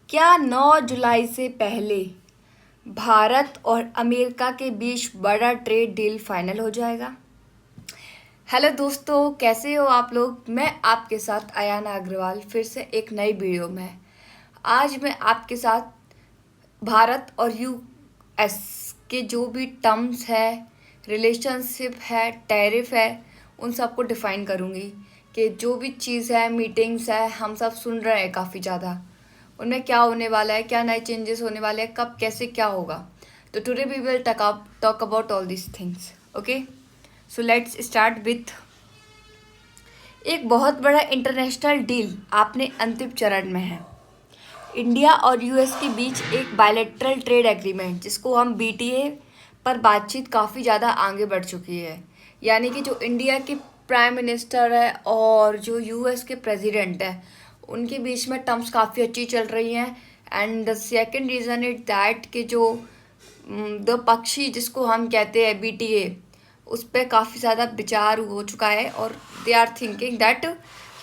क्या 9 जुलाई से पहले भारत और अमेरिका के बीच बड़ा ट्रेड डील फाइनल हो जाएगा? हेलो दोस्तों, कैसे हो आप लोग। मैं आपके साथ अयाना अग्रवाल फिर से एक नई वीडियो में। आज मैं आपके साथ भारत और यूएस के जो भी टर्म्स है, रिलेशनशिप है, टैरिफ है, उन सबको डिफाइन करूँगी कि जो भी चीज़ है, मीटिंग्स है, हम सब सुन रहे हैं काफ़ी ज़्यादा, उनमें क्या होने वाला है, क्या नए चेंजेस होने वाले हैं, कब कैसे क्या होगा। तो today we will talk about all this things. Okay, so let's start with एक बहुत बड़ा इंटरनेशनल डील आपने अंतिम चरण में है। इंडिया और यूएस के बीच एक बायलैटरल ट्रेड एग्रीमेंट, जिसको हम बीटीए पर बातचीत काफ़ी ज़्यादा आगे बढ़ चुकी है। यानी कि जो इंडिया के प्राइम मिनिस्टर है और जो यूएस के प्रेसिडेंट है, उनके बीच में टर्म्स काफ़ी अच्छी चल रही हैं। And the second reason is that कि जो द पक्षी जिसको हम कहते हैं बीटीए, उस पर काफ़ी ज़्यादा विचार हो चुका है और दे आर थिंकिंग दैट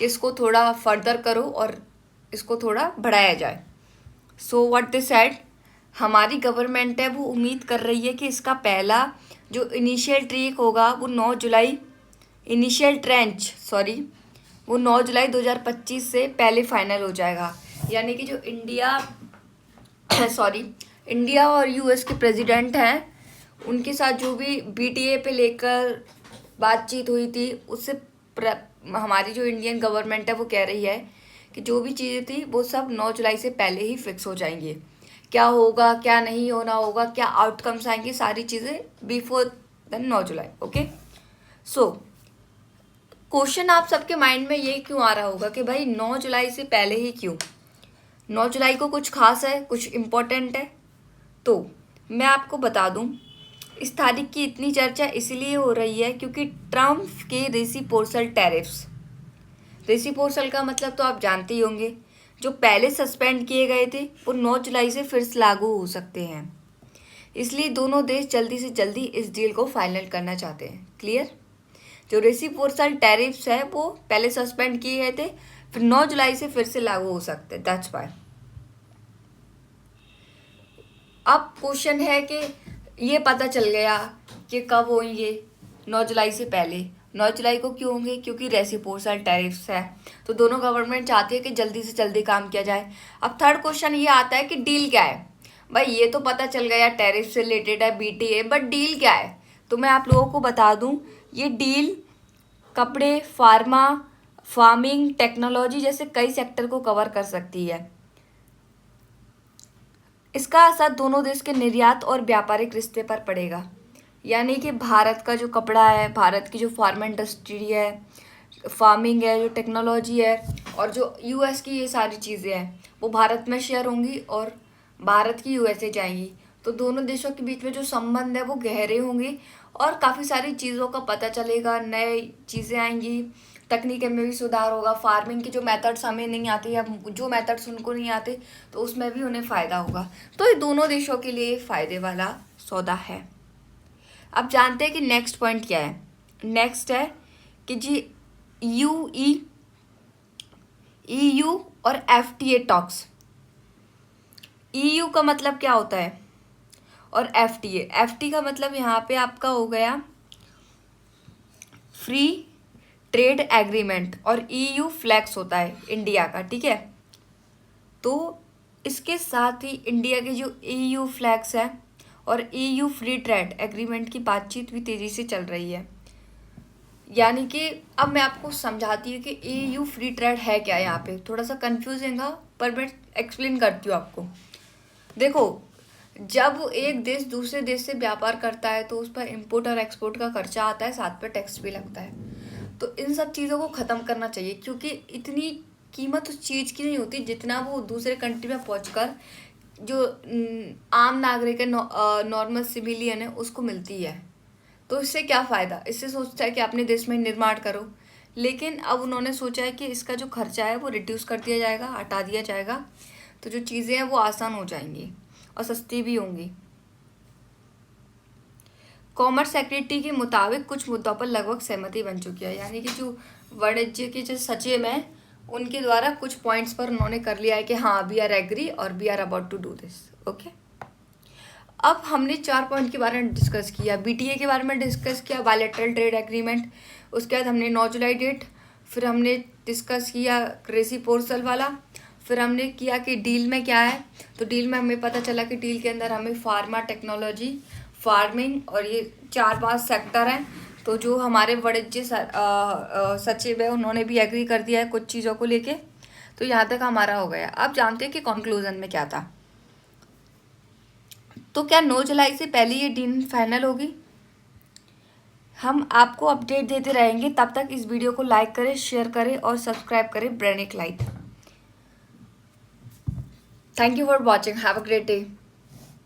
इसको थोड़ा फर्दर करो और इसको थोड़ा बढ़ाया जाए। सो व्हाट दे सेड, हमारी गवर्नमेंट है वो उम्मीद कर रही है कि इसका पहला जो इनिशियल ट्रेक होगा वो 9 जुलाई इनिशियल ट्रेंच सॉरी वो 9 जुलाई 2025 से पहले फाइनल हो जाएगा। यानी कि जो इंडिया इंडिया और यूएस के प्रेसिडेंट हैं, उनके साथ जो भी बीटीए पे लेकर बातचीत हुई थी, उससे हमारी जो इंडियन गवर्नमेंट है वो कह रही है कि जो भी चीज़ें थी वो सब 9 जुलाई से पहले ही फिक्स हो जाएंगी। क्या होगा, क्या नहीं होना होगा, क्या आउटकम्स आएंगे, सारी चीज़ें बिफोर देन 9 जुलाई। ओके, सो क्वेश्चन आप सबके माइंड में ये क्यों आ रहा होगा कि भाई 9 जुलाई से पहले ही क्यों? 9 जुलाई को कुछ खास है, कुछ इम्पोर्टेंट है? तो मैं आपको बता दूं, इस तारीख की इतनी चर्चा इसलिए हो रही है क्योंकि ट्रम्प के रेसिप्रोकल टैरिफ्स, रेसिप्रोकल का मतलब तो आप जानते ही होंगे, जो पहले सस्पेंड किए गए थे वो 9 जुलाई से फिर से लागू हो सकते हैं। इसलिए दोनों देश जल्दी से जल्दी इस डील को फाइनल करना चाहते हैं। क्लियर? जो रेसिप्रोकल टैरिफ्स है वो पहले सस्पेंड किए गए थे, फिर 9 जुलाई से फिर से लागू हो सकते हैं। That's why. अब क्वेश्चन है कि ये पता चल गया कि कब होंगे 9 जुलाई से पहले। 9 जुलाई को क्यों होंगे? क्योंकि रेसिप्रोकल टैरिफ्स है, तो दोनों गवर्नमेंट चाहती है कि जल्दी से जल्दी काम किया जाए। अब थर्ड क्वेश्चन ये आता है कि डील क्या है। भाई ये तो पता चल गया टैरिफ से रिलेटेड है, बीटीए, बट डील क्या है? तो मैं आप लोगों को बता दूं, ये डील कपड़े, फार्मा, फार्मिंग, टेक्नोलॉजी जैसे कई सेक्टर को कवर कर सकती है। इसका असर दोनों देश के निर्यात और व्यापारिक रिश्ते पर पड़ेगा। यानी कि भारत का जो कपड़ा है, भारत की जो फार्म इंडस्ट्री है, फार्मिंग है, जो टेक्नोलॉजी है, और जो यूएस की ये सारी चीज़ें हैं, वो भारत में शेयर होंगी और भारत की यूएसए जाएंगी। तो दोनों देशों के बीच में जो संबंध है वो गहरे होंगे और काफ़ी सारी चीज़ों का पता चलेगा, नए चीज़ें आएंगी, तकनीक में भी सुधार होगा। फार्मिंग के जो मेथड्स हमें नहीं आते या जो मेथड्स उनको नहीं आते, तो उसमें भी उन्हें फ़ायदा होगा। तो ये दोनों देशों के लिए फ़ायदे वाला सौदा है। अब जानते हैं कि नेक्स्ट पॉइंट क्या है। नेक्स्ट है कि जी ईयू और एफटीए टॉक्स। ईयू का मतलब क्या होता है और एफटी का मतलब यहाँ पे आपका हो गया फ्री ट्रेड एग्रीमेंट, और ईयू फ्लैक्स होता है इंडिया का। ठीक है, तो इसके साथ ही इंडिया के जो ईयू फ्लैक्स है और ईयू फ्री ट्रेड एग्रीमेंट की बातचीत भी तेज़ी से चल रही है। यानी कि अब मैं आपको समझाती हूँ कि ईयू फ्री ट्रेड है क्या। यहाँ पे थोड़ा सा कंफ्यूजिंग है, पर मैं एक्सप्लेन करती हूँ आपको। देखो, जब एक देश दूसरे देश से व्यापार करता है तो उस पर इम्पोर्ट और एक्सपोर्ट का खर्चा आता है, साथ पे टैक्स भी लगता है। तो इन सब चीज़ों को ख़त्म करना चाहिए, क्योंकि इतनी कीमत उस चीज़ की नहीं होती जितना वो दूसरे कंट्री में पहुंचकर जो आम नागरिक है, नॉर्मल सिविलियन है, उसको मिलती है। तो इससे क्या फ़ायदा? इससे सोचता है कि अपने देश में निर्माण करो, लेकिन अब उन्होंने सोचा है कि इसका जो खर्चा है वो रिड्यूस कर दिया जाएगा, हटा दिया जाएगा, तो जो चीज़ें हैं वो आसान हो जाएंगी और सस्ती भी होंगी। कॉमर्स सेक्रेटरी के मुताबिक कुछ मुद्दों पर लगभग सहमति बन चुकी है। यानी कि जो वाणिज्य के जो सचिव हैं उनके द्वारा कुछ पॉइंट्स पर उन्होंने कर लिया है कि हाँ वी आर एग्री और we are about to do this. Okay, अब हमने 4 पॉइंट के बारे में डिस्कस किया, बीटीए के बारे में डिस्कस किया, बायलैटरल ट्रेड एग्रीमेंट, उसके बाद हमने 9 जुलाई डेट, फिर हमने डिस्कस किया रेसिप्रोकल वाला, फिर हमने किया कि डील में क्या है। तो डील में हमें पता चला कि डील के अंदर हमें फार्मा टेक्नोलॉजी, फार्मिंग और ये 4-5 सेक्टर हैं। तो जो हमारे वाणिज्य सचिव है उन्होंने भी एग्री कर दिया है कुछ चीज़ों को लेके। तो यहाँ तक हमारा हो गया। अब जानते हैं कि कंक्लूजन में क्या था। तो क्या 9 जुलाई से पहले ये डील फाइनल होगी? हम आपको अपडेट देते रहेंगे। तब तक इस वीडियो को लाइक करें, शेयर करें और सब्सक्राइब करें Brainic Light. Thank you for watching, have a great day.